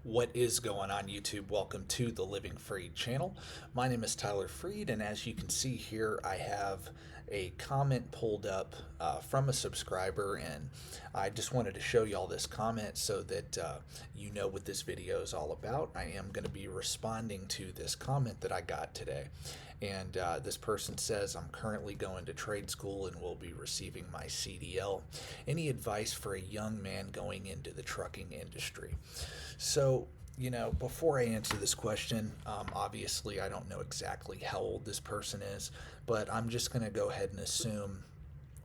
What is going on, YouTube? Welcome to the Living Freed channel. My name is Tyler Freed, and as you can see here, I have a comment pulled up from a subscriber, and I just wanted to show y'all this comment so that you know what this video is all about. I am going to be responding to this comment that I got today, and this person says, I'm currently going to trade school and will be receiving my CDL. Any advice for a young man going into the trucking industry? So, before I answer this question, obviously I don't know exactly how old this person is, but I'm just going to go ahead and assume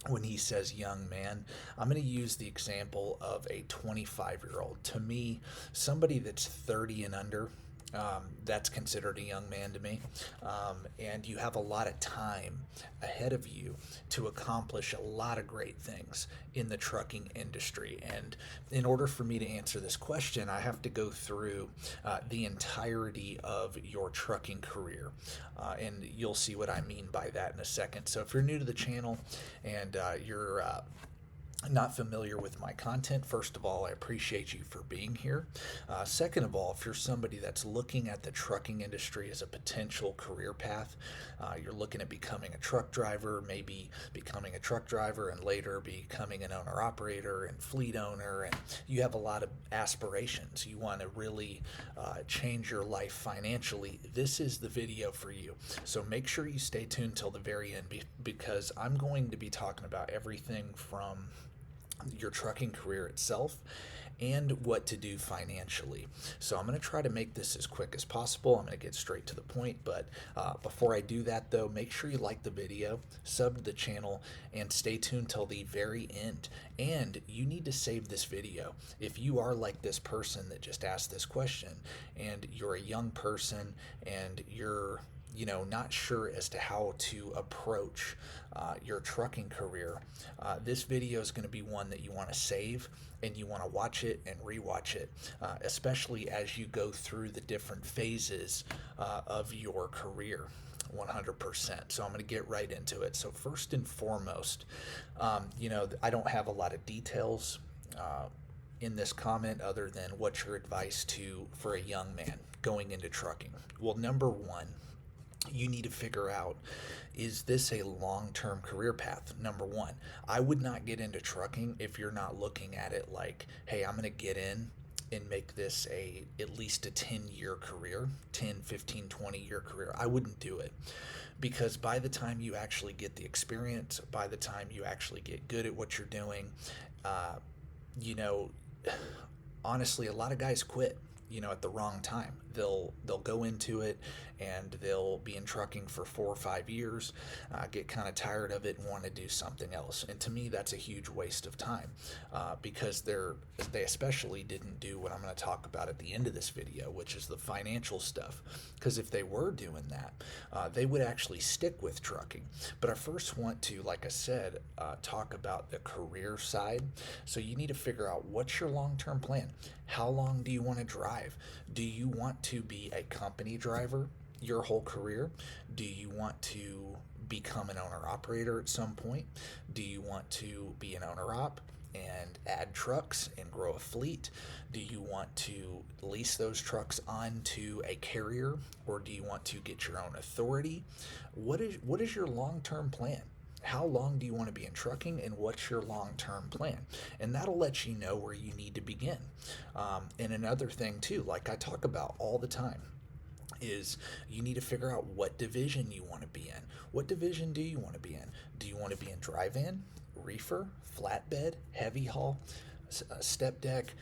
when he says young man, I'm going to use the example of a 25-year-old. To me, somebody that's 30 and under, that's considered a young man to me. And you have a lot of time ahead of you to accomplish a lot of great things in the trucking industry. And in order for me to answer this question, I have to go through the entirety of your trucking career. And you'll see what I mean by that in a second. So if you're new to the channel and you're not familiar with my content, first of all, I appreciate you for being here. Second of all, if you're somebody that's looking at the trucking industry as a potential career path, you're looking at becoming a truck driver, maybe becoming a truck driver and later becoming an owner operator and fleet owner, and you have a lot of aspirations. You want to really change your life financially, this is the video for you. So make sure you stay tuned till the very end because I'm going to be talking about everything from your trucking career itself and what to do financially. So I'm going to try to make this as quick as possible. I'm going to get straight to the point, but before I do that though, make sure you like the video, sub to the channel, and stay tuned till the very end. And you need to save this video. If you are like this person that just asked this question and you're a young person and you're not sure as to how to approach your trucking career, this video is going to be one that you want to save and you want to watch it and rewatch it, especially as you go through the different phases of your career. 100%. So I'm going to get right into it. So first and foremost, I don't have a lot of details in this comment other than what's your advice for a young man going into trucking. Well, number one, you need to figure out, is this a long-term career path? Number one, I would not get into trucking if you're not looking at it like, hey, I'm going to get in and make this at least a 10-year career, 10, 15, 20-year career. I wouldn't do it because by the time you actually get the experience, by the time you actually get good at what you're doing, honestly, a lot of guys quit at the wrong time. They'll go into it and they'll be in trucking for 4 or 5 years, get kind of tired of it and want to do something else. And to me, that's a huge waste of time because they especially didn't do what I'm going to talk about at the end of this video, which is the financial stuff. Because if they were doing that, they would actually stick with trucking. But I first want to, like I said, talk about the career side. So you need to figure out, what's your long-term plan? How long do you want to drive? Do you want to be a company driver your whole career? Do you want to become an owner operator at some point? Do you want to be an owner op and add trucks and grow a fleet? Do you want to lease those trucks onto a carrier, or do you want to get your own authority? What is your long-term plan? How long do you want to be in trucking, and what's your long-term plan? And that'll let you know where you need to begin. And another thing too, like I talk about all the time, is you need to figure out what division you want to be in. What division do you want to be in? Do you want to be in dry van, reefer, flatbed, heavy haul, step deck,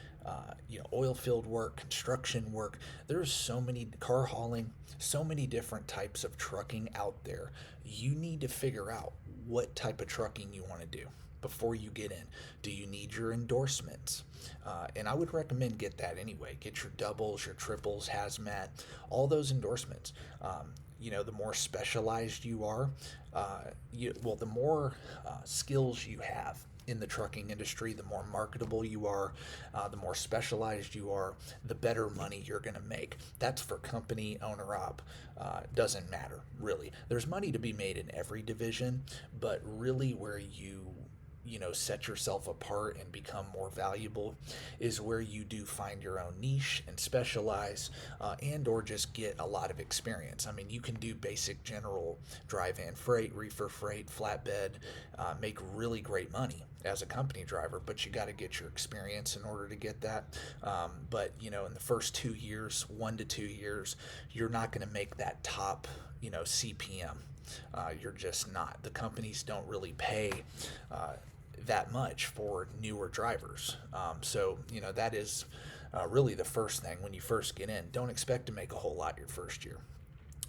oil field work, construction work? There's so many, car hauling, so many different types of trucking out there. You need to figure out what type of trucking you want to do before you get in. Do you need your endorsements? And I would recommend get that anyway. Get your doubles, your triples, hazmat, all those endorsements. The more specialized you are, the more skills you have in the trucking industry, the more marketable you are, the more specialized you are, the better money you're going to make. That's for company, owner op, doesn't matter really. There's money to be made in every division, but really where you set yourself apart and become more valuable is where you do find your own niche and specialize, and or just get a lot of experience. I mean, you can do basic general dry van freight, reefer freight, flatbed, make really great money as a company driver, but you got to get your experience in order to get that. But in the first 2 years, 1 to 2 years, you're not going to make that top CPM. You're just not. The companies don't really pay that much for newer drivers. So that is really the first thing when you first get in. Don't expect to make a whole lot your first year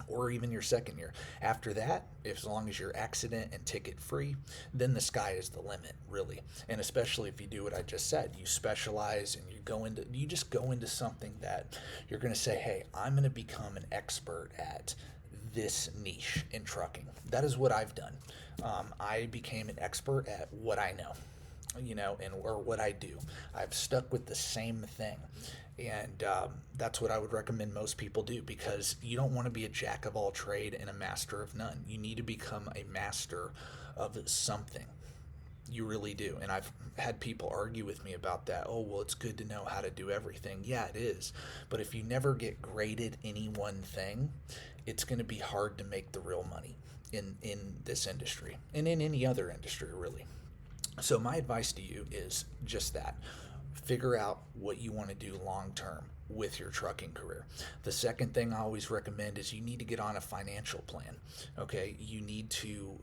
or even your second year. After that, as long as you're accident and ticket free, then the sky is the limit, really. And especially if you do what I just said, you specialize and you just go into something that you're going to say, hey, I'm going to become an expert at this niche in trucking. That is what I've done. I became an expert at what I know, or what I do. I've stuck with the same thing. And that's what I would recommend most people do, because you don't want to be a jack of all trade and a master of none. You need to become a master of something. You really do. And I've had people argue with me about that. Oh, well, it's good to know how to do everything. Yeah, it is. But if you never get great at any one thing, it's going to be hard to make the real money in this industry and in any other industry, really. So my advice to you is just that. Figure out what you want to do long term with your trucking career. The second thing I always recommend is you need to get on a financial plan. Okay, you need to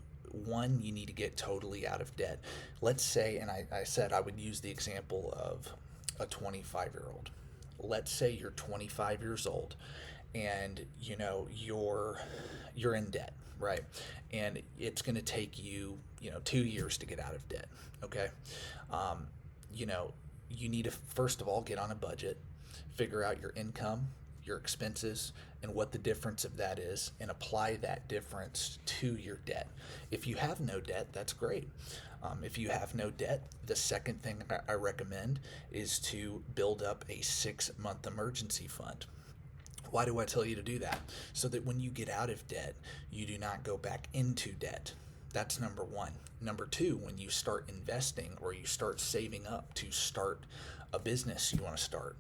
get totally out of debt. Let's say, and I said I would use the example of a 25-year-old. Let's say you're 25 years old and you're in debt, right? And it's going to take you 2 years to get out of debt. Okay, you need to first of all get on a budget, figure out your income, your expenses, and what the difference of that is, and apply that difference to your debt. If you have no debt, that's great. If you have no debt, the second thing I recommend is to build up a 6-month emergency fund. Why do I tell you to do that? So that when you get out of debt, you do not go back into debt. That's number one. Number two, when you start investing or you start saving up to start a business you want to start,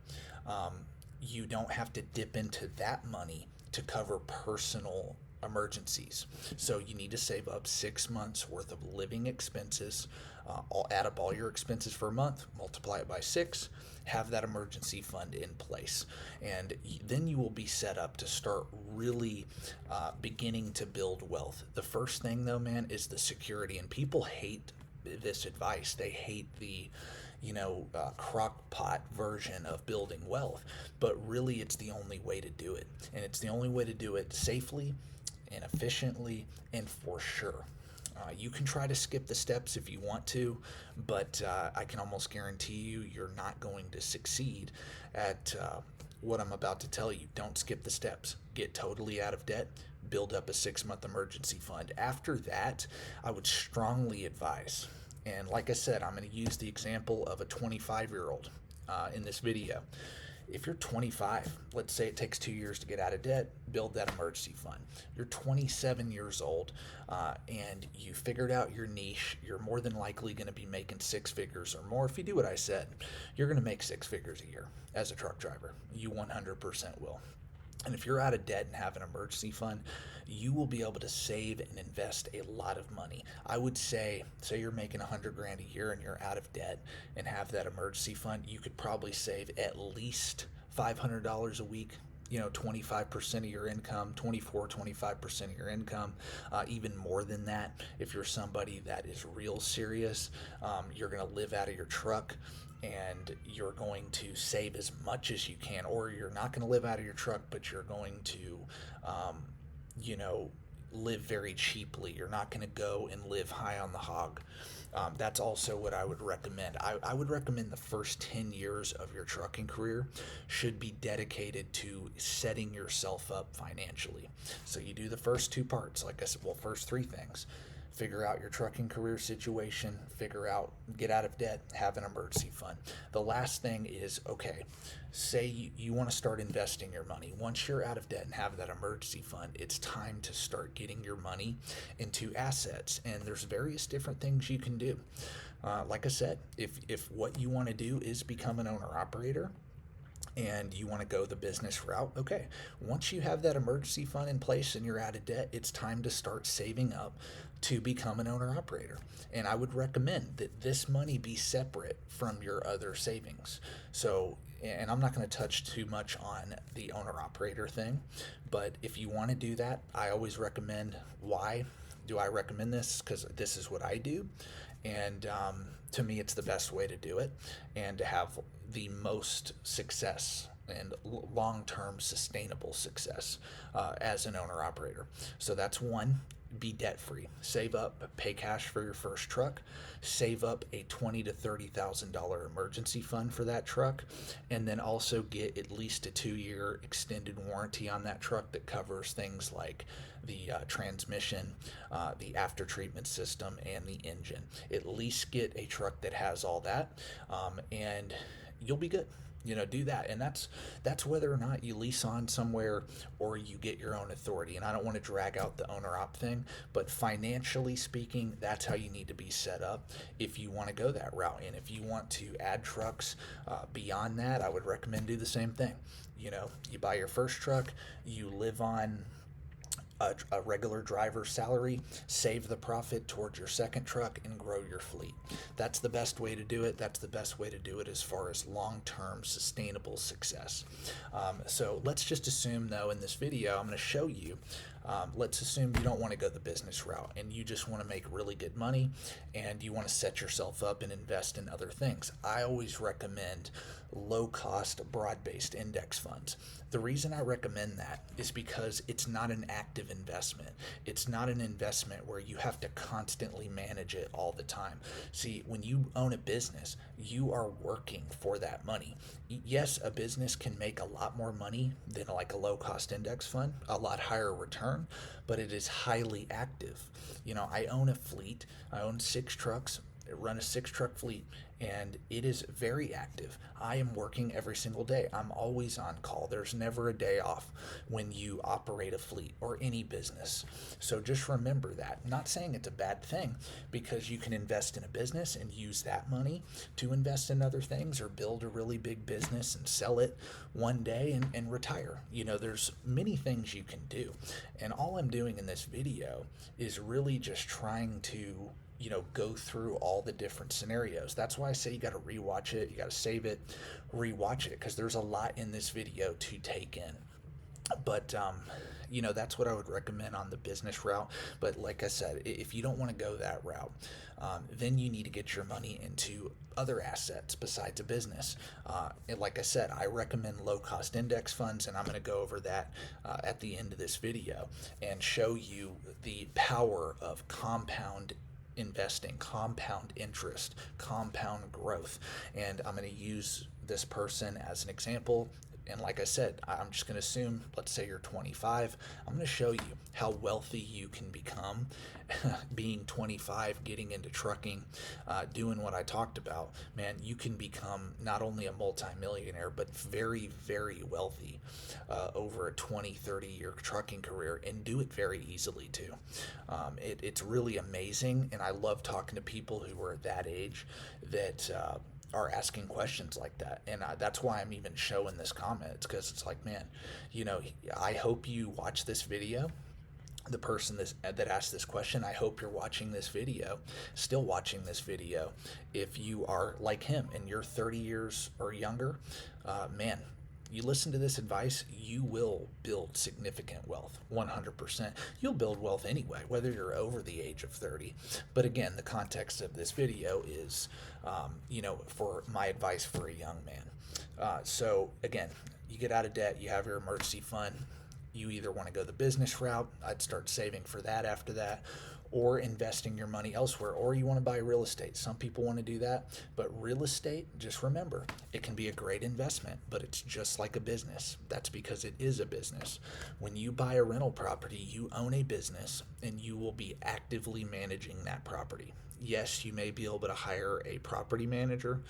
you don't have to dip into that money to cover personal emergencies. So you need to save up 6 months worth of living expenses. Add up all your expenses for a month, multiply it by 6, have that emergency fund in place, and then you will be set up to start really beginning to build wealth. The first thing, though, man, is the security, and people hate this advice. They hate the crock pot version of building wealth, but really it's the only way to do it, and it's the only way to do it safely and efficiently and for sure. You can try to skip the steps if you want to, but I can almost guarantee you're not going to succeed at what I'm about to tell you. Don't skip the steps. Get totally out of debt. Build up a 6-month emergency fund. After that, I would strongly advise, and like I said, I'm going to use the example of a 25-year-old in this video. If you're 25, let's say it takes 2 years to get out of debt, build that emergency fund. You're 27 years old and you figured out your niche. You're more than likely going to be making 6 figures or more. If you do what I said, you're going to make 6 figures a year as a truck driver. You 100% will. And if you're out of debt and have an emergency fund, you will be able to save and invest a lot of money. I would say you're making $100,000 a year and you're out of debt and have that emergency fund, you could probably save at least $500 a week. 25% of your income, 25% of your income, even more than that. If you're somebody that is real serious, you're going to live out of your truck and you're going to save as much as you can, or you're not going to live out of your truck, but you're going to, live very cheaply. You're not going to go and live high on the hog. That's also what I would recommend. I would recommend the first 10 years of your trucking career should be dedicated to setting yourself up financially. So you do the first 2 parts, like I said, first 3 things. figure out your trucking career situation, get out of debt, have an emergency fund. The last thing is, okay, say you want to start investing your money. Once you're out of debt and have that emergency fund, it's time to start getting your money into assets. And there's various different things you can do. Like I said, if what you want to do is become an owner operator, and you want to go the business route, okay. Once you have that emergency fund in place and you're out of debt, it's time to start saving up to become an owner operator. And I would recommend that this money be separate from your other savings. So, and I'm not going to touch too much on the owner operator thing, but if you want to do that, I always recommend. Why do I recommend this? Because this is what I do. And to me, it's the best way to do it and to have the most success and long-term sustainable success as an owner operator. So that's one. Be debt free. Save up, pay cash for your first truck, save up a $20,000 to $30,000 emergency fund for that truck, and then also get at least a 2-year extended warranty on that truck that covers things like the transmission, the after treatment system, and the engine. At least get a truck that has all that, and you'll be good. Do that. And that's whether or not you lease on somewhere or you get your own authority. And I don't want to drag out the owner op thing, but financially speaking, that's how you need to be set up if you want to go that route. And if you want to add trucks beyond that, I would recommend do the same thing. You buy your first truck, you live on a regular driver's salary, save the profit towards your second truck, and grow your fleet. That's the best way to do it. That's the best way to do it as far as long-term sustainable success. So let's just assume, though, in this video, I'm going to show you, let's assume you don't want to go the business route and you just want to make really good money and you want to set yourself up and invest in other things. I always recommend low-cost, broad-based index funds. The reason I recommend that is because it's not an active investment. It's not an investment where you have to constantly manage it all the time. See, when you own a business, you are working for that money. Yes, a business can make a lot more money than like a low-cost index fund, a lot higher return, but it is highly active. I own a fleet. I own 6 trucks. I run a 6-truck fleet, and it is very active. I am working every single day. I'm always on call. There's never a day off when you operate a fleet or any business. So just remember that. I'm not saying it's a bad thing, because you can invest in a business and use that money to invest in other things or build a really big business and sell it one day and retire. There's many things you can do. And all I'm doing in this video is really just trying to go through all the different scenarios. That's why I say you got to rewatch it, you got to save it, rewatch it, because there's a lot in this video to take in. But that's what I would recommend on the business route. But like I said, if you don't want to go that route, then you need to get your money into other assets besides a business. And like I said, I recommend low-cost index funds, and I'm going to go over that at the end of this video and show you the power of compound investing, compound interest, compound growth. And I'm going to use this person as an example. And like I said, I'm just going to assume, let's say you're 25. I'm going to show you how wealthy you can become being 25, getting into trucking, doing what I talked about. Man, you can become not only a multimillionaire, but very, very wealthy over a 20, 30-year trucking career, and do it very easily too. It's really amazing, and I love talking to people who are at that age that are asking questions like that. And that's why I'm even showing this comment. It's because it's like, man, I hope you watch this video. The person that asked this question, I hope you're watching this video, still watching this video. If you are like him and you're 30 years or younger, man, you listen to this advice, you will build significant wealth, 100%. You'll build wealth anyway, whether you're over the age of 30. But again, the context of this video is, for my advice for a young man. So again, you get out of debt, you have your emergency fund. You either want to go the business route, I'd start saving for that after that, or investing your money elsewhere, or you want to buy real estate. Some people want to do that, but real estate, just remember, it can be a great investment, but it's just like a business. That's because it is a business. When you buy a rental property, you own a business and you will be actively managing that property. Yes, you may be able to hire a property manager,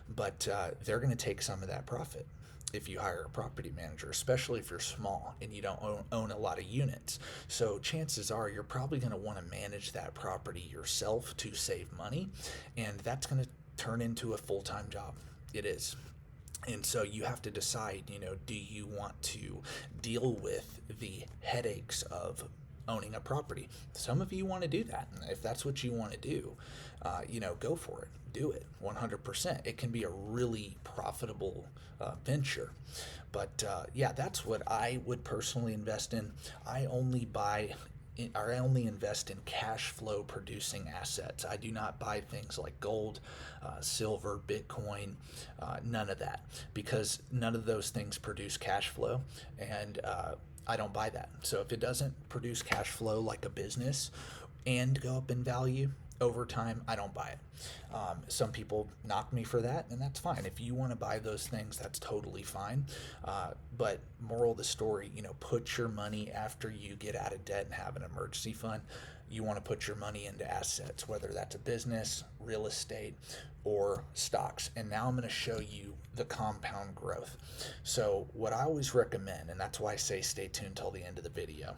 but they're going to take some of that profit if you hire a property manager, especially if you're small and you don't own a lot of units. So chances are you're probably going to want to manage that property yourself to save money, and that's going to turn into a full-time job. It is. And so you have to decide, do you want to deal with the headaches of owning a property? Some of you want to do that. If that's what you want to do, go for it. Do it 100%. It can be a really profitable venture. But yeah, that's what I would personally invest in. I only invest in cash flow producing assets. I do not buy things like gold, silver, Bitcoin, none of that, because none of those things produce cash flow, and I don't buy that. So if it doesn't produce cash flow like a business and go up in value over time, I don't buy it. Some people knock me for that, and that's fine. If you want to buy those things, that's totally fine. But moral of the story, put your money after you get out of debt and have an emergency fund. You want to put your money into assets, whether that's a business, real estate, or stocks. And now I'm going to show you the compound growth. So what I always recommend, and that's why I say stay tuned till the end of the video.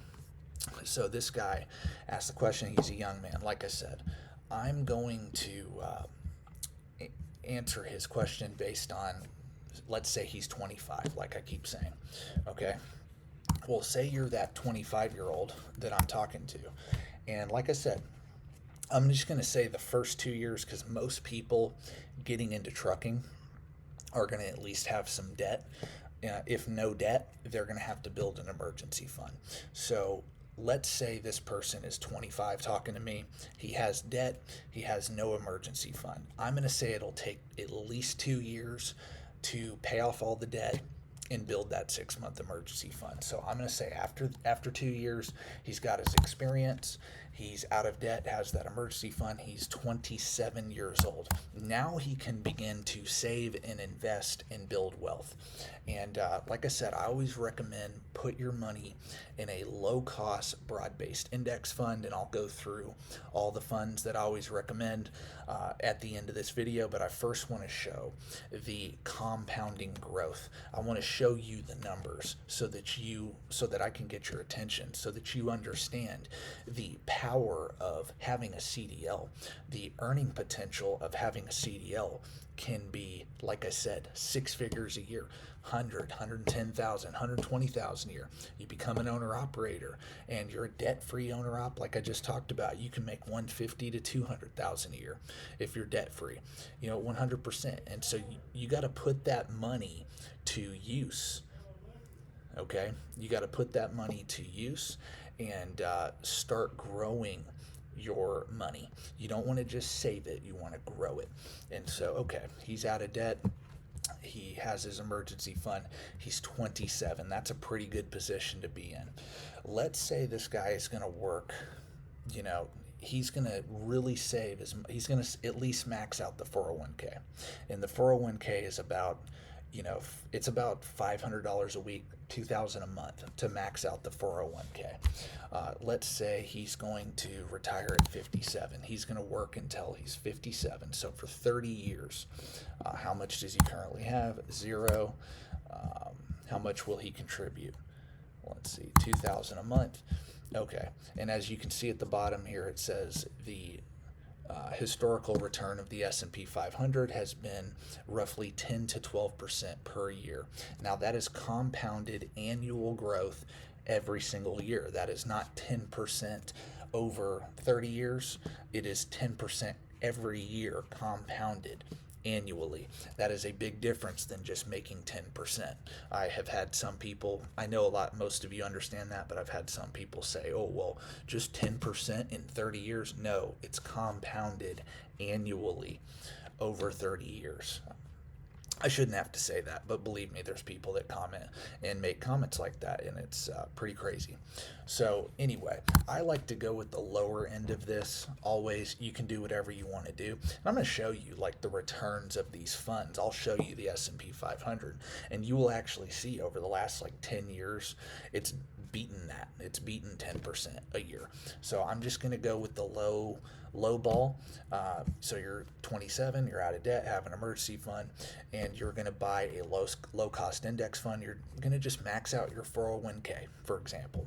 So this guy asked the question. He's a young man. Like I said, I'm going to answer his question based on, let's say he's 25, like I keep saying. Okay. Well, say you're that 25-year-old that I'm talking to. And like I said, I'm just going to say the first 2 years, because most people getting into trucking are going to at least have some debt. If no debt, they're going to have to build an emergency fund. So let's say this person is 25 talking to me. He has debt. He has no emergency fund. I'm going to say it'll take at least 2 years to pay off all the debt and build that 6-month emergency fund. So I'm going to say after 2 years, he's got his experience, he's out of debt, has that emergency fund, he's 27 years old. Now he can begin to save and invest and build wealth. And like I said, I always recommend put your money in a low-cost, broad-based index fund, and I'll go through all the funds that I always recommend at the end of this video. But I first want to show the compounding growth. I want to show you the numbers so that I can get your attention, so that you understand the power of having a CDL. The earning potential of having a CDL can be, like I said, 6 figures a year. 100, 110,000, 120,000 a year. You become an owner operator and you're a debt-free owner op, like I just talked about. You can make 150 to 200,000 a year if you're debt-free, 100%. And so you got to put that money to use. Okay, you got to put that money to use and start growing your money. You don't want to just save it, you want to grow it. And so, okay, he's out of debt. He has his emergency fund. He's 27. That's a pretty good position to be in. Let's say this guy is going to work, he's going to really save he's going to at least max out the 401k. And the 401k is about, it's about $500 a week, $2,000 a month to max out the 401k. Let's say he's going to retire at 57. He's going to work until he's 57. So for 30 years, how much does he currently have? 0. How much will he contribute? Let's see, $2,000 a month. Okay, and as you can see at the bottom here, it says the historical return of the S&P 500 has been roughly 10 to 12% per year. Now that is compounded annual growth every single year. That is not 10% over 30 years. It is 10% every year compounded annually. That is a big difference than just making 10%. I have had some people, I know most of you understand that, but I've had some people say, oh, well, just 10% in 30 years. No, it's compounded annually over 30 years. I shouldn't have to say that, but believe me, there's people that comment and make comments like that, and it's pretty crazy. So, anyway, I like to go with the lower end of this. Always, you can do whatever you want to do. And I'm going to show you like the returns of these funds. I'll show you the S&P 500, and you will actually see over the last like 10 years, it's beaten that. It's beaten 10% a year. So I'm just going to go with the low ball. So you're 27, you're out of debt, have an emergency fund, and you're going to buy a low cost index fund. You're going to just max out your 401k, for example.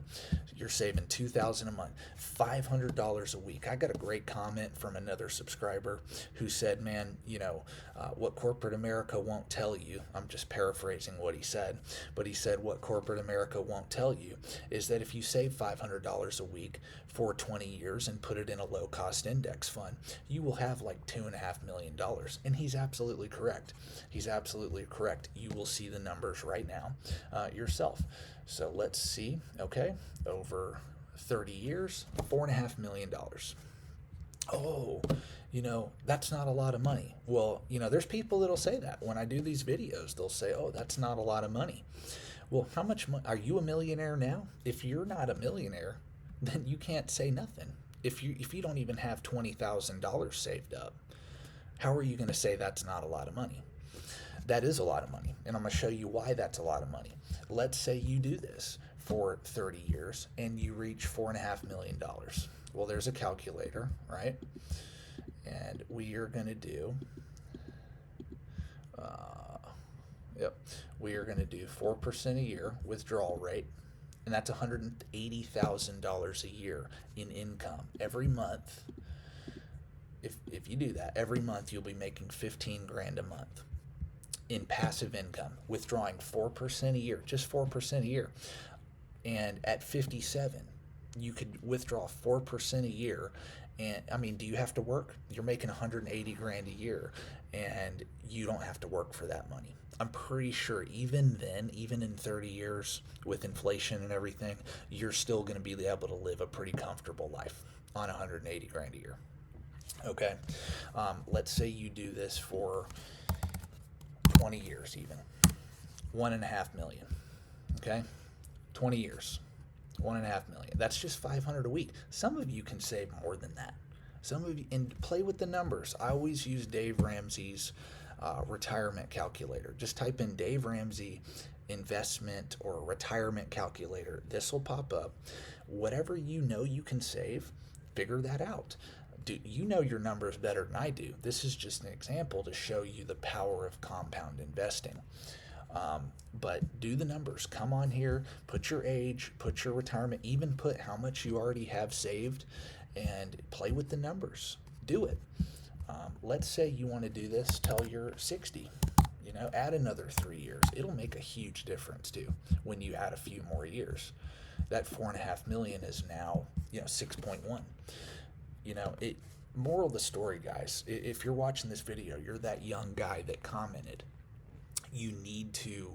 You're saving $2,000 a month, $500 a week. I got a great comment from another subscriber who said, "Man, what corporate America won't tell you." I'm just paraphrasing what he said, but he said, "What corporate America won't tell you is that if you save $500 a week for 20 years and put it in a low cost index fund, you will have like $2.5 million." And he's absolutely correct. He's absolutely correct. You will see the numbers right now yourself. So let's see. Okay, over 30 years, $4.5 million. Oh, that's not a lot of money. Well, there's people that'll say that when I do these videos. They'll say, "Oh, that's not a lot of money." Well, how much money are you a millionaire now? If you're not a millionaire, then you can't say nothing. If you don't even have $20,000 saved up, how are you going to say that's not a lot of money? That is a lot of money, and I'm going to show you why that's a lot of money. Let's say you do this for 30 years and you reach $4.5 million. Well, there's a calculator, right? And we are going to do, we are going to do 4% a year withdrawal rate, and that's $180,000 a year in income every month. If you do that every month, you'll be making 15 grand a month in passive income, withdrawing 4% a year, just 4% a year. And at 57, you could withdraw 4% a year. And I mean, do you have to work? You're making 180 grand a year, and you don't have to work for that money. I'm pretty sure even then, even in 30 years with inflation and everything, you're still going to be able to live a pretty comfortable life on 180 grand a year. Okay, let's say you do this for 20 years, even $1.5 million. Okay, 20 years, $1.5 million. That's just $500 a week. Some of you can save more than that. Some of you, and play with the numbers. I always use Dave Ramsey's retirement calculator. Just type in Dave Ramsey investment or retirement calculator. This will pop up. Whatever you can save, figure that out. You know your numbers better than I do. This is just an example to show you the power of compound investing. But do the numbers. Come on here, put your age, put your retirement, even put how much you already have saved, and play with the numbers. Do it. Let's say you want to do this till you're 60. Add another 3 years. It'll make a huge difference too when you add a few more years. That 4.5 million is now 6.1. Moral of the story, guys, if you're watching this video, you're that young guy that commented, you need to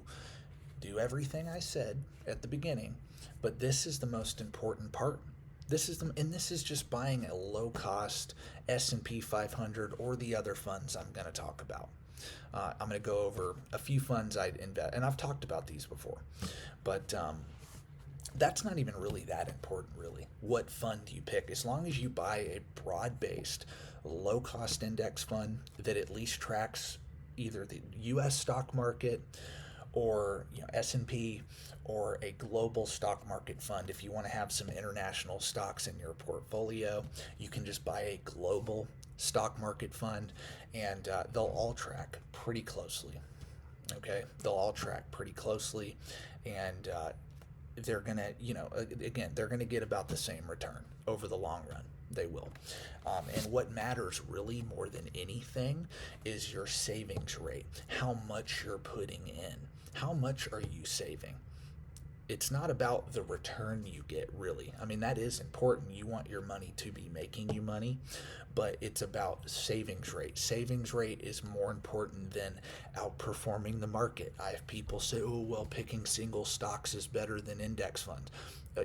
do everything I said at the beginning, but this is the most important part. This is just buying a low-cost S&P 500 or the other funds I'm going to talk about. I'm going to go over a few funds I'd invest, and I've talked about these before, but that's not even really that important, really. What fund do you pick? As long as you buy a broad-based, low-cost index fund that at least tracks either the U.S. stock market or S&P or a global stock market fund. If you want to have some international stocks in your portfolio, you can just buy a global stock market fund, and they'll all track pretty closely. Okay, they'll all track pretty closely, and they're gonna, they're gonna get about the same return over the long run. They will. And what matters really more than anything is your savings rate, how much you're putting in. How much are you saving? It's not about the return you get, really. I mean, that is important. You want your money to be making you money, but it's about savings rate. Savings rate is more important than outperforming the market. I have people say, "Oh, well, picking single stocks is better than index funds."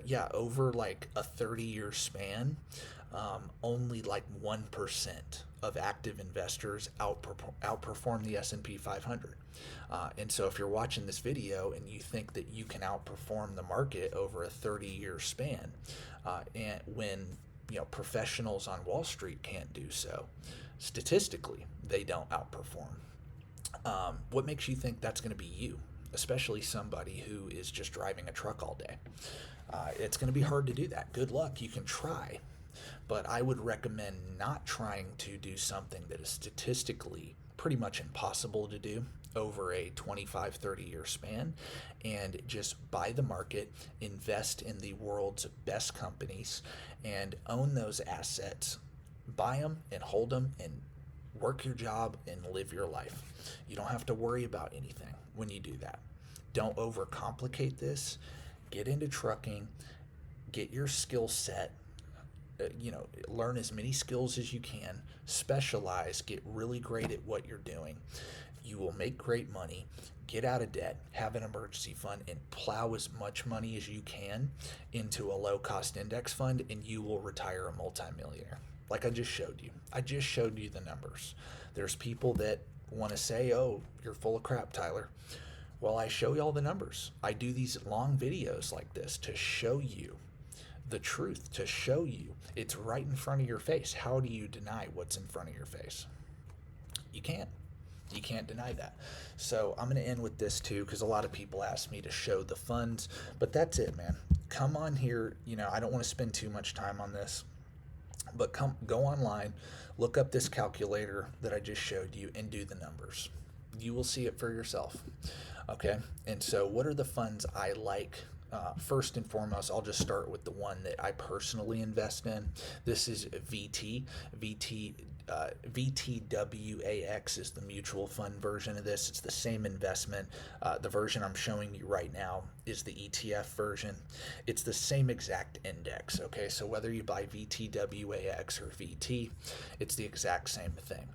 Yeah, over like a 30-year span, only like 1% of active investors outperform the S&P 500. And so if you're watching this video and you think that you can outperform the market over a 30-year span, and when professionals on Wall Street can't do so, statistically they don't outperform. What makes you think that's going to be you, especially somebody who is just driving a truck all day? It's going to be hard to do that. Good luck. You can try, but I would recommend not trying to do something that is statistically pretty much impossible to do over a 25, 30-year span, and just buy the market, invest in the world's best companies, and own those assets. Buy them and hold them and work your job and live your life. You don't have to worry about anything when you do that. Don't overcomplicate this. Get into trucking, get your skill set, learn as many skills as you can, specialize, get really great at what you're doing. You will make great money, get out of debt, have an emergency fund, and plow as much money as you can into a low-cost index fund, and you will retire a multimillionaire. Like I just showed you. I just showed you the numbers. There's people that want to say, oh, you're full of crap, Tyler. Well, I show you all the numbers. I do these long videos like this to show you the truth, to show you it's right in front of your face. How do you deny what's in front of your face? You can't. You can't deny that. So I'm going to end with this too, because a lot of people ask me to show the funds, but that's it, man. Come on here. I don't want to spend too much time on this, but go online, look up this calculator that I just showed you, and do the numbers. You will see it for yourself. Okay. And so what are the funds I like? First and foremost, I'll just start with the one that I personally invest in. This is VT. VTWAX is the mutual fund version of this. It's the same investment. The version I'm showing you right now is the ETF version. It's the same exact index. Okay, so whether you buy VTWAX or VT, it's the exact same thing.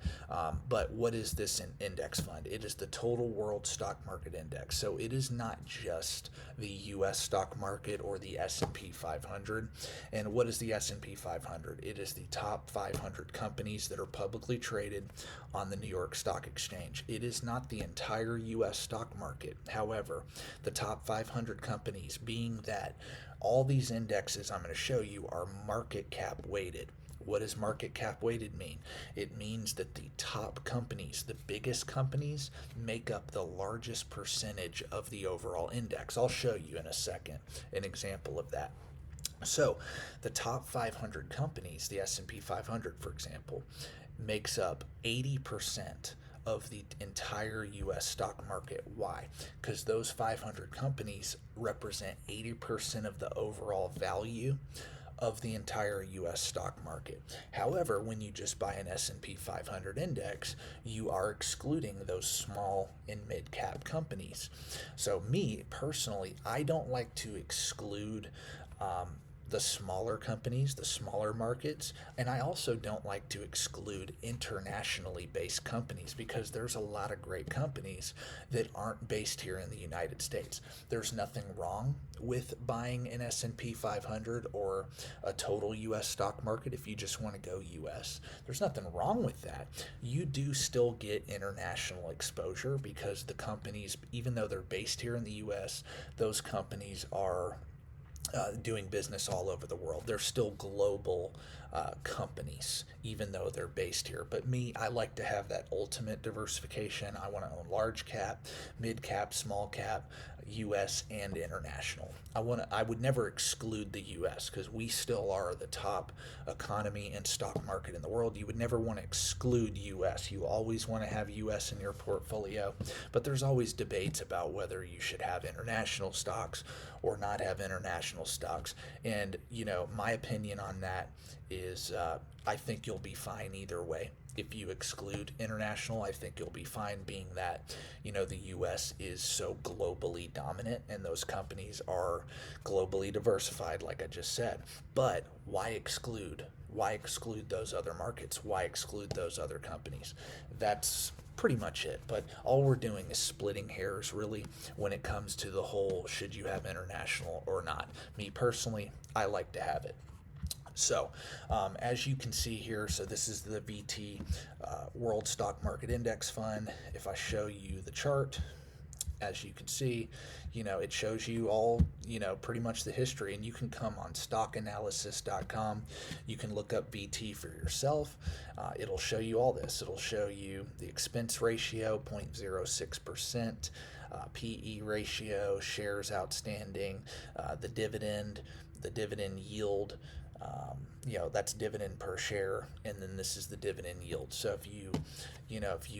But what is this index fund? It is the total world stock market index. So it is not just the U.S. stock market or the S&P 500. And what is the S&P 500? It is the top 500 companies that are publicly traded on the New York Stock Exchange. It is not the entire U.S. stock market. However, the top 500 companies, being that all these indexes I'm going to show you are market cap weighted. What does market cap weighted mean? It means that the top companies, the biggest companies, make up the largest percentage of the overall index. I'll show you in a second an example of that. So the top 500 companies, the S&P 500, for example, makes up 80% of the entire U.S. stock market. Why? Because those 500 companies represent 80% of the overall value of the entire U.S. stock market. However, when you just buy an S&P 500 index, you are excluding those small and mid-cap companies. So me, personally, I don't like to exclude the smaller companies, the smaller markets, and I also don't like to exclude internationally based companies, because there's a lot of great companies that aren't based here in the United States. There's nothing wrong with buying an S&P 500 or a total U.S. stock market if you just want to go U.S. There's nothing wrong with that. You do still get international exposure, because the companies, even though they're based here in the U.S., those companies are doing business all over the world. They're still global companies, even though they're based here. But me, I like to have that ultimate diversification. I want to own large cap, mid cap, small cap, U.S. and international. I would never exclude the U.S. because we still are the top economy and stock market in the world. You would never want to exclude U.S. You always want to have U.S. in your portfolio, but there's always debates about whether you should have international stocks or not have international stocks. And my opinion on that is I think you'll be fine either way. If you exclude international, I think you'll be fine, being that the U.S. is so globally dominant and those companies are globally diversified, like I just said. But why exclude? Why exclude those other markets? Why exclude those other companies? That's pretty much it. But all we're doing is splitting hairs, really, when it comes to the whole should you have international or not. Me personally, I like to have it. So, as you can see here, so this is the VT World Stock Market Index Fund. If I show you the chart, as you can see, it shows you all, pretty much the history, and you can come on stockanalysis.com. You can look up VT for yourself. It'll show you all this. It'll show you the expense ratio, 0.06%, PE ratio, shares outstanding, the dividend yield. That's dividend per share, and then this is the dividend yield. So if you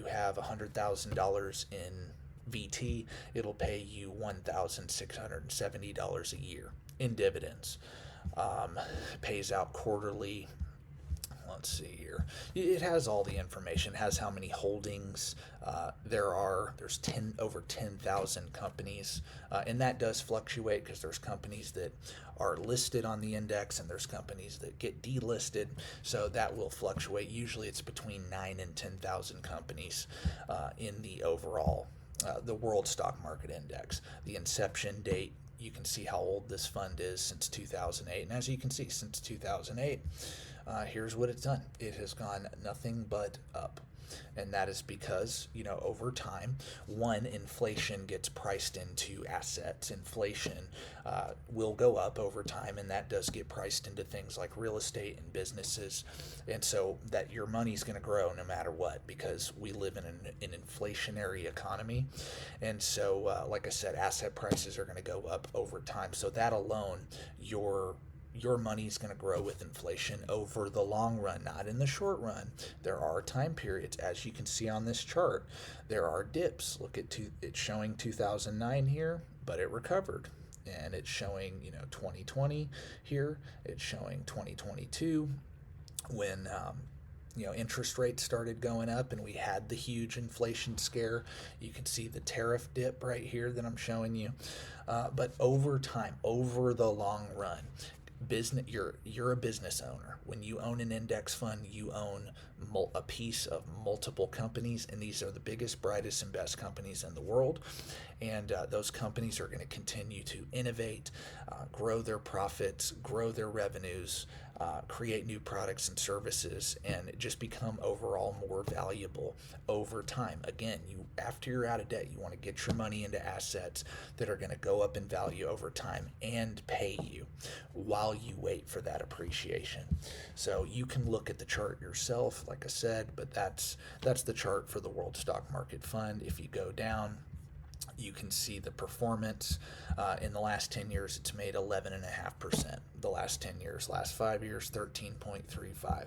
have $100,000 in VT, it'll pay you $1,670 a year in dividends. Pays out quarterly. Let's see here. It has all the information. It has how many holdings there are. There's over 10,000 companies, and that does fluctuate because there's companies that are listed on the index and there's companies that get delisted. So that will fluctuate. Usually, it's between 9 and 10,000 companies in the overall the World Stock Market Index. The inception date. You can see how old this fund is, since 2008, and as you can see, since 2008. Here's what it's done. It has gone nothing but up. And that is because, over time, inflation gets priced into assets. Inflation will go up over time, and that does get priced into things like real estate and businesses. And so that your money's going to grow no matter what, because we live in an inflationary economy. And so, like I said, asset prices are going to go up over time. So that alone, your money's going to grow with inflation over the long run, not in the short run. There are time periods, as you can see on this chart. There are dips. Look at it's showing 2009 here, but it recovered, and it's showing 2020 here. It's showing 2022 when interest rates started going up and we had the huge inflation scare. You can see the tariff dip right here that I'm showing you. But over time, over the long run, you're a business owner. When you own an index fund, you own a piece of multiple companies, and these are the biggest, brightest, and best companies in the world. And those companies are going to continue to innovate, grow their profits, grow their revenues, create new products and services, and just become overall more valuable over time. Again, after you're out of debt, you want to get your money into assets that are going to go up in value over time and pay you while you wait for that appreciation. So you can look at the chart yourself, like I said, but that's the chart for the World Stock Market Fund. If you go down, you can see the performance. In the last 10 years, it's made 11.5%. The last 10 years, last 5 years, 13.35.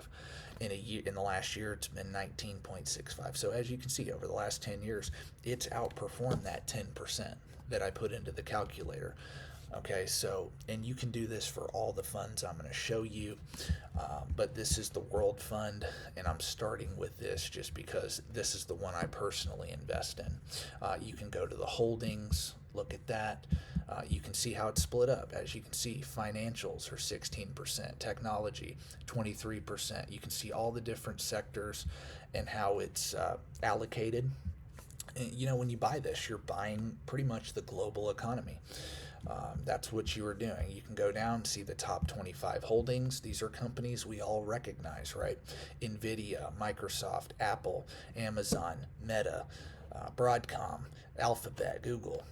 In the last year, it's been 19.65. So as you can see, over the last 10 years, it's outperformed that 10% that I put into the calculator. Okay, so, and you can do this for all the funds I'm going to show you, but this is the World Fund, and I'm starting with this just because this is the one I personally invest in. You can go to the holdings, look at that. You can see how it's split up. As you can see, financials are 16%, technology 23%. You can see all the different sectors and how it's allocated. And, when you buy this, you're buying pretty much the global economy. That's what you are doing. You can go down and see the top 25 holdings. These are companies we all recognize, right? NVIDIA, Microsoft, Apple, Amazon, Meta, Broadcom, Alphabet, Google.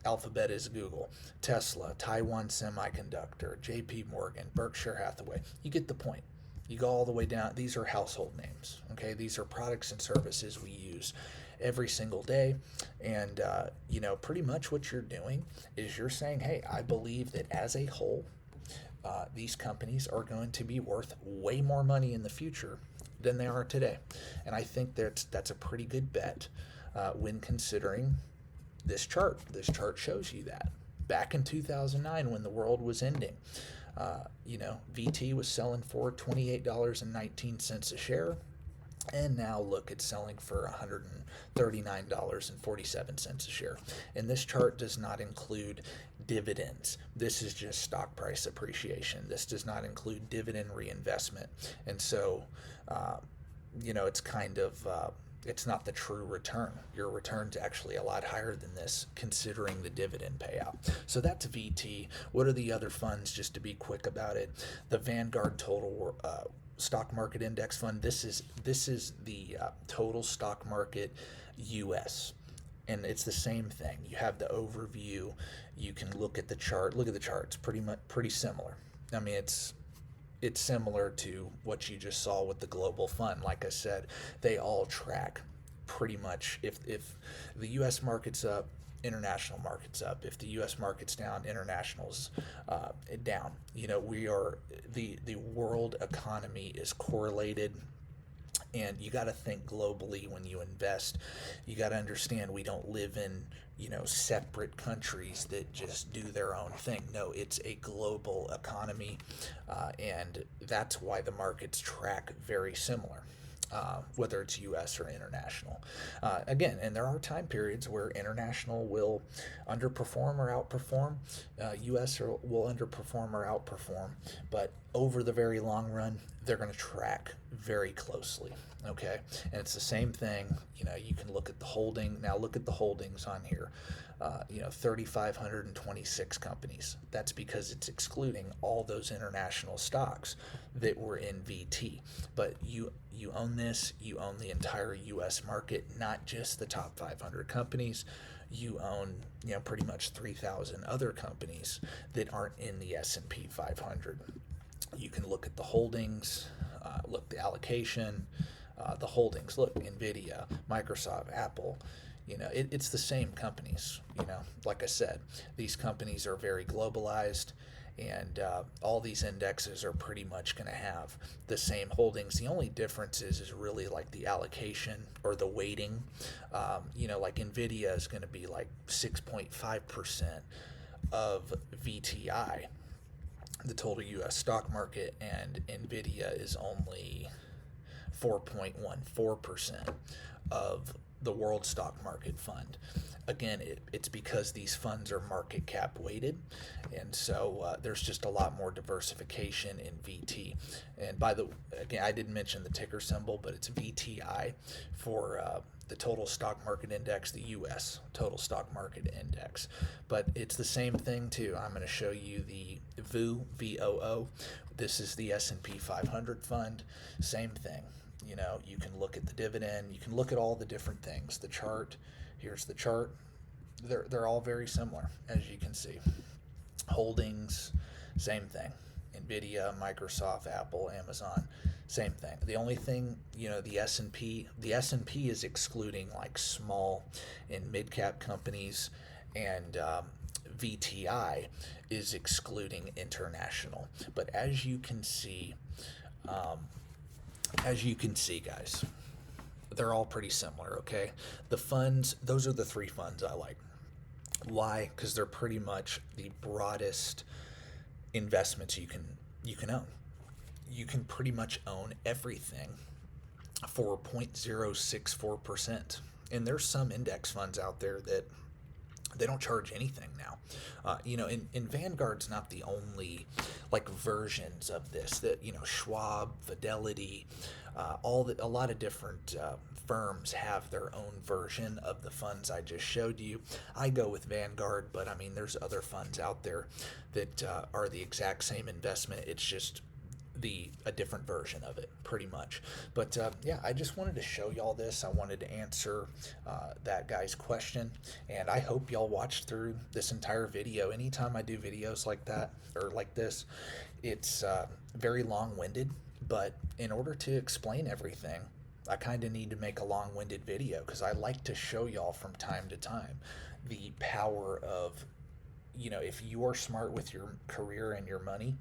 Alphabet is Google. Tesla, Taiwan Semiconductor, JP Morgan, Berkshire Hathaway. You get the point. You go all the way down. These are household names, okay? These are products and services we use every single day. And, pretty much what you're doing is you're saying, hey, I believe that as a whole, these companies are going to be worth way more money in the future than they are today. And I think that's a pretty good bet when considering this chart. This chart shows you that. Back in 2009, when the world was ending, VT was selling for $28.19 a share. And now look, it's selling for $139.47 a share. And this chart does not include dividends. This is just stock price appreciation. This does not include dividend reinvestment. And so, it's kind of it's not the true return. Your return's actually a lot higher than this, considering the dividend payout. So that's VT. What are the other funds, just to be quick about it? The Vanguard Total Stock Market Index Fund. This is the total stock market US. And it's the same thing. You have the overview. You can look at the chart. Look at the chart. It's pretty similar. I mean, it's similar to what you just saw with the global fund. Like I said, they all track pretty much. If the U.S. market's up, international market's up. If the U.S. market's down, international's down. We are the world economy is correlated. And you got to think globally when you invest. You got to understand we don't live in, separate countries that just do their own thing. No, it's a global economy, and that's why the markets track very similar. Whether it's U.S. or international. Again, and there are time periods where international will underperform or outperform. U.S. will underperform or outperform. But over the very long run, they're going to track very closely. Okay? And it's the same thing. You can look at the holding. Now look at the holdings on here. 3,526 companies. That's because it's excluding all those international stocks that were in VT. But you own this, you own the entire U.S. market, not just the top 500 companies. You own, pretty much 3,000 other companies that aren't in the S&P 500. You can look at the holdings, look the allocation, the holdings. Look, NVIDIA, Microsoft, Apple. It's the same companies. Like I said, these companies are very globalized, and all these indexes are pretty much going to have the same holdings. The only difference is really like the allocation or the weighting. Like NVIDIA is going to be like 6.5% of VTI, the total U.S. stock market, and NVIDIA is only 4.14% of the World Stock Market Fund. Again, it's because these funds are market cap weighted, and so there's just a lot more diversification in VT. And again, I didn't mention the ticker symbol, but it's VTI for the total stock market index, the U.S. total stock market index. But it's the same thing too. I'm going to show you the VOO, VOO. This is the S&P 500 fund. Same thing. You can look at the dividend. You can look at all the different things. The chart. Here's the chart. They're all very similar, as you can see. Holdings, same thing. NVIDIA, Microsoft, Apple, Amazon, same thing. The only thing, the S&P is excluding like small and mid-cap companies, and VTI is excluding international. But as you can see, guys, they're all pretty similar, okay? The funds, those are the three funds I like. Why? Because they're pretty much the broadest investments you can own. You can pretty much own everything for 0.064%. And there's some index funds out there that they don't charge anything now. And Vanguard's not the only versions of this. That Schwab, Fidelity, a lot of different firms have their own version of the funds I just showed you. I go with Vanguard, but I mean there's other funds out there that are the exact same investment. It's just a different version of it, pretty much. But yeah, I just wanted to show y'all this. I wanted to answer that guy's question, and I hope y'all watched through this entire video. Anytime I do videos like that or like this, it's very long-winded, but in order to explain everything, I kind of need to make a long-winded video because I like to show y'all from time to time the power of if you are smart with your career and your money,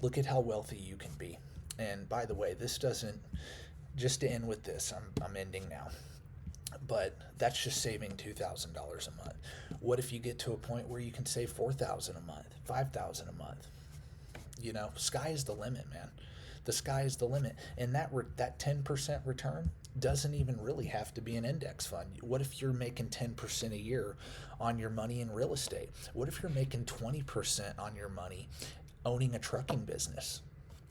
look at how wealthy you can be. And by the way, this doesn't, just to end with this, I'm ending now, but that's just saving $2,000 a month. What if you get to a point where you can save $4,000 a month, $5,000 a month? Sky is the limit, man. The sky is the limit. And that 10% return doesn't even really have to be an index fund. What if you're making 10% a year on your money in real estate? What if you're making 20% on your money owning a trucking business?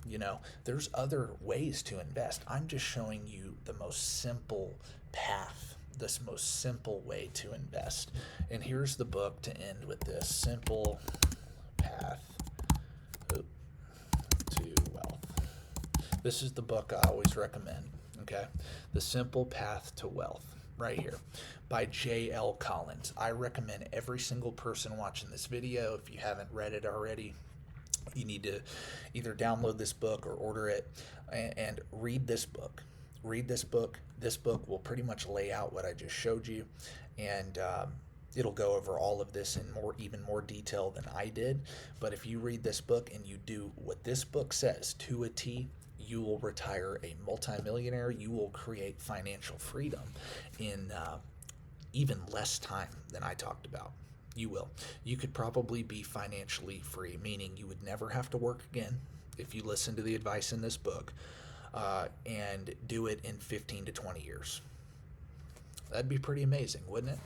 You know, there's other ways to invest. I'm just showing you the most simple path, this most simple way to invest. And here's the book to end with this: Simple Path to Wealth. This is the book I always recommend, okay? The Simple Path to Wealth, right here, by J.L. Collins. I recommend every single person watching this video, if you haven't read it already, you need to either download this book or order it and read this book. Read this book. This book will pretty much lay out what I just showed you, and it'll go over all of this in even more detail than I did. But if you read this book and you do what this book says to a T, you will retire a multimillionaire. You will create financial freedom in even less time than I talked about. You will. You could probably be financially free, meaning you would never have to work again if you listen to the advice in this book, and do it in 15 to 20 years. That'd be pretty amazing, wouldn't it?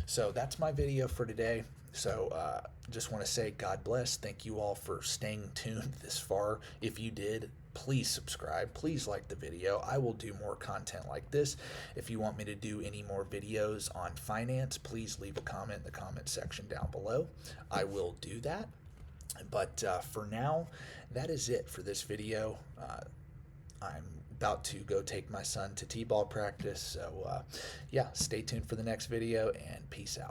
So that's my video for today. So just want to say God bless. Thank you all for staying tuned this far. If you did, please subscribe. Please like the video. I will do more content like this. If you want me to do any more videos on finance, please leave a comment in the comment section down below. I will do that. But for now, that is it for this video. I'm about to go take my son to t-ball practice. So yeah, stay tuned for the next video, and peace out.